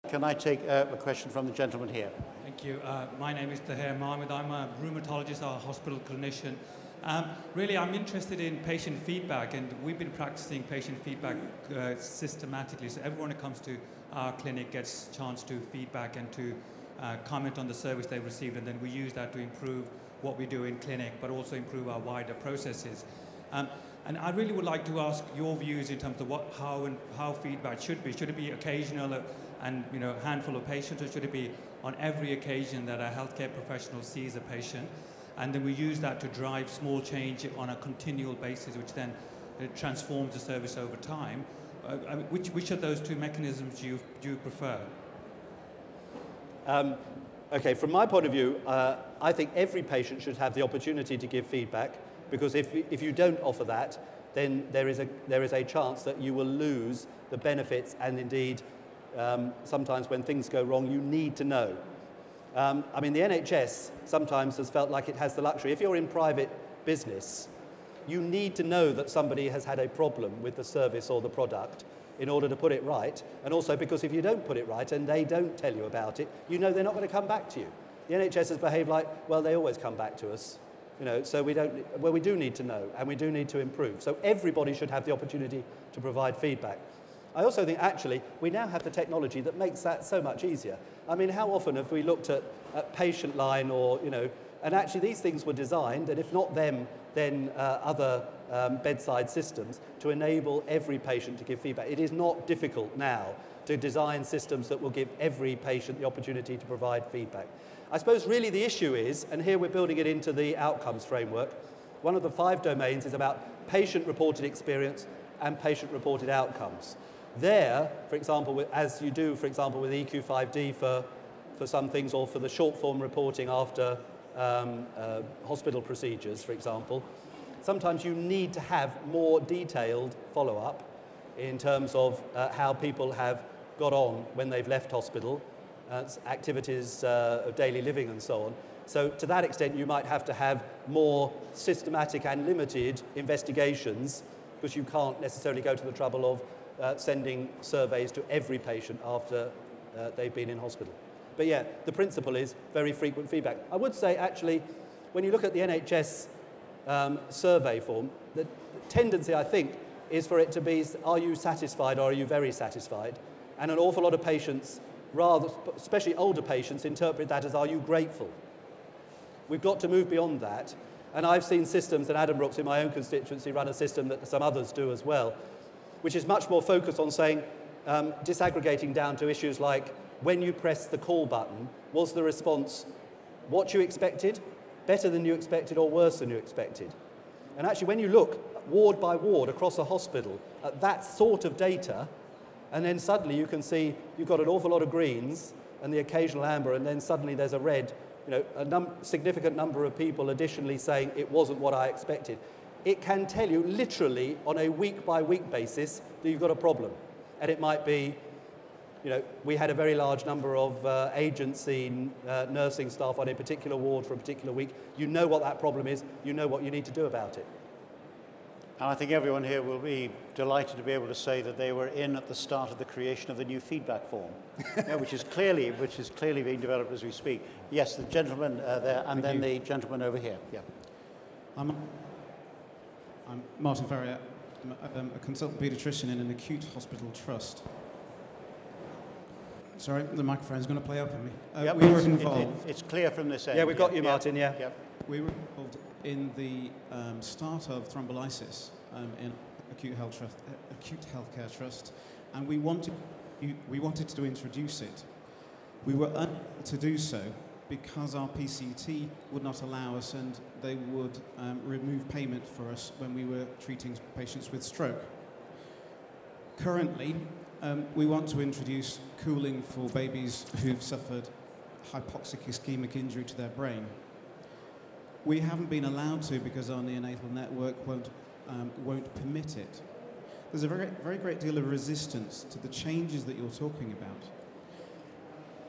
Can I take a question from the gentleman here? Thank you. My name is Tahir Mahmoud. I'm a rheumatologist, a hospital clinician. Really, I'm interested in patient feedback, and we've been practicing patient feedback systematically. So everyone who comes to our clinic gets a chance to feedback and to comment on the service they've received, and then we use that to improve what we do in clinic, but also improve our wider processes. And I really would like to ask your views in terms of how feedback should be. Should it be occasional and a handful of patients, or should it be on every occasion that a healthcare professional sees a patient? And then we use that to drive small change on a continual basis, which then transforms the service over time. Which of those two mechanisms do you prefer? Okay, from my point of view, I think every patient should have the opportunity to give feedback, because if you don't offer that, then there is a chance that you will lose the benefits, and indeed, sometimes when things go wrong, you need to know. I mean, the NHS sometimes has felt like it has the luxury. If you're in private business, you need to know that somebody has had a problem with the service or the product in order to put it right, and also because if you don't put it right and they don't tell you about it, you know they're not going to come back to you. The NHS has behaved like, well, they always come back to us. So we do need to know, and we do need to improve. So everybody should have the opportunity to provide feedback. I also think, actually, we now have the technology that makes that so much easier. I mean, how often have we looked at patient line or, and actually these things were designed, and if not them, then other bedside systems, to enable every patient to give feedback. It is not difficult now to design systems that will give every patient the opportunity to provide feedback. I suppose really the issue is, and here we're building it into the outcomes framework, one of the 5 domains is about patient-reported experience and patient-reported outcomes. There, for example, as you do, for example, with EQ5D for some things, or for the short-form reporting after hospital procedures, for example, sometimes you need to have more detailed follow-up in terms of how people have got on when they've left hospital, activities of daily living and so on. So to that extent, you might have to have more systematic and limited investigations, because you can't necessarily go to the trouble of sending surveys to every patient after they've been in hospital. But yeah, the principle is very frequent feedback. I would say, actually, when you look at the NHS survey form, the tendency, I think, is for it to be, are you satisfied or are you very satisfied? And an awful lot of patients, rather, especially older patients, interpret that as, are you grateful? We've got to move beyond that. And I've seen systems, and Adam Brooks in my own constituency run a system that some others do as well, which is much more focused on saying, disaggregating down to issues like, when you press the call button, was the response what you expected, better than you expected, or worse than you expected? And actually, when you look ward by ward across a hospital at that sort of data, and then suddenly you can see you've got an awful lot of greens and the occasional amber, and then suddenly there's a red, a significant number of people additionally saying it wasn't what I expected. It can tell you literally on a week-by-week basis that you've got a problem. And it might be, we had a very large number of agency nursing staff on a particular ward for a particular week. You know what that problem is. You know what you need to do about it. And I think everyone here will be delighted to be able to say that they were in at the start of the creation of the new feedback form, which is clearly being developed as we speak. Yes, the gentleman there, and then the gentleman over here. Yeah. I'm Martin Ferrier. I'm a consultant paediatrician in an acute hospital trust. Sorry, the microphone's going to play up on me. Yep, we were involved. It's clear from this end. Yeah, we've got you, Martin, yeah. Yep. We were involved in the start of thrombolysis in acute healthcare trust, and we wanted to introduce it. We were unable to do so because our PCT would not allow us, and they would remove payment for us when we were treating patients with stroke. Currently, we want to introduce cooling for babies who've suffered hypoxic ischemic injury to their brain. We haven't been allowed to because our neonatal network won't permit it. There's a very, very great deal of resistance to the changes that you're talking about.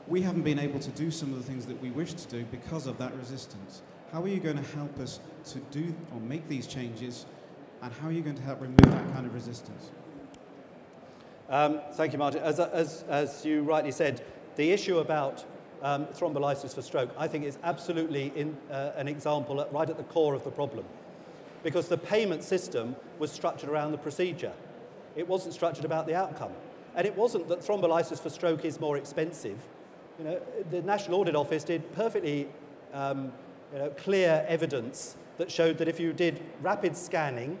We haven't been able to do some of the things that we wish to do because of that resistance. How are you going to help us to do or make these changes, and how are you going to help remove that kind of resistance? Thank you, Martin. As you rightly said, the issue about thrombolysis for stroke, I think, is absolutely an example right at the core of the problem, because the payment system was structured around the procedure. It wasn't structured about the outcome. And it wasn't that thrombolysis for stroke is more expensive. You know, the National Audit Office did perfectly clear evidence that showed that if you did rapid scanning,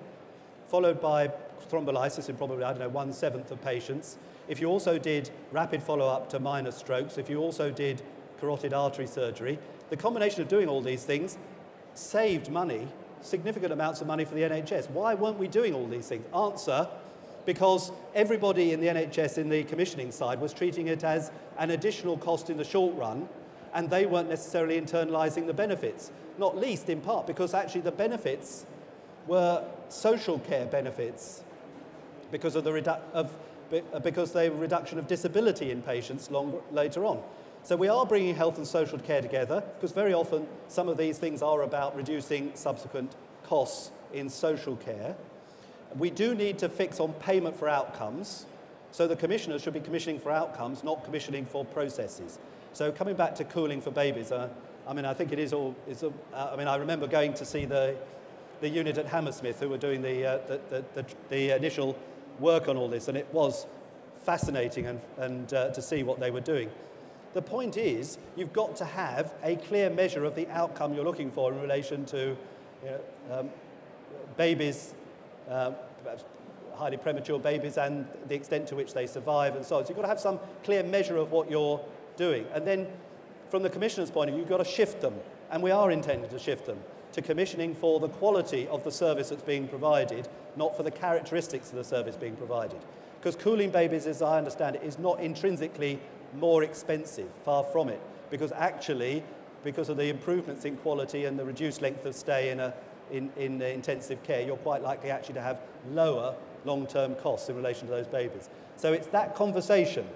followed by thrombolysis in probably, 1/7 of patients, if you also did rapid follow-up to minor strokes, if you also did carotid artery surgery, the combination of doing all these things saved money, significant amounts of money for the NHS. Why weren't we doing all these things? Answer, because everybody in the NHS in the commissioning side was treating it as an additional cost in the short run, and they weren't necessarily internalising the benefits, not least in part because actually the benefits were social care benefits because of because they were reduction of disability in patients later on. So we are bringing health and social care together, because very often some of these things are about reducing subsequent costs in social care. We do need to fix on payment for outcomes, so the commissioners should be commissioning for outcomes, not commissioning for processes. So coming back to cooling for babies, I think it is all. I remember going to see the unit at Hammersmith who were doing the initial work on all this, and it was fascinating and to see what they were doing. The point is, you've got to have a clear measure of the outcome you're looking for in relation to babies, perhaps highly premature babies, and the extent to which they survive and so on. So you've got to have some clear measure of what you're doing. And then from the Commissioner's point of view, you've got to shift them, and we are intending to shift them to commissioning for the quality of the service that's being provided, not for the characteristics of the service being provided. Because cooling babies, as I understand it, is not intrinsically more expensive, far from it, because actually, because of the improvements in quality and the reduced length of stay in intensive care, you're quite likely actually to have lower long-term costs in relation to those babies. So it's that conversation.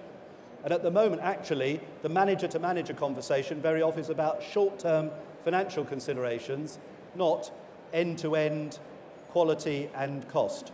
And at the moment, actually, the manager-to-manager conversation very often is about short-term financial considerations, not end-to-end quality and cost.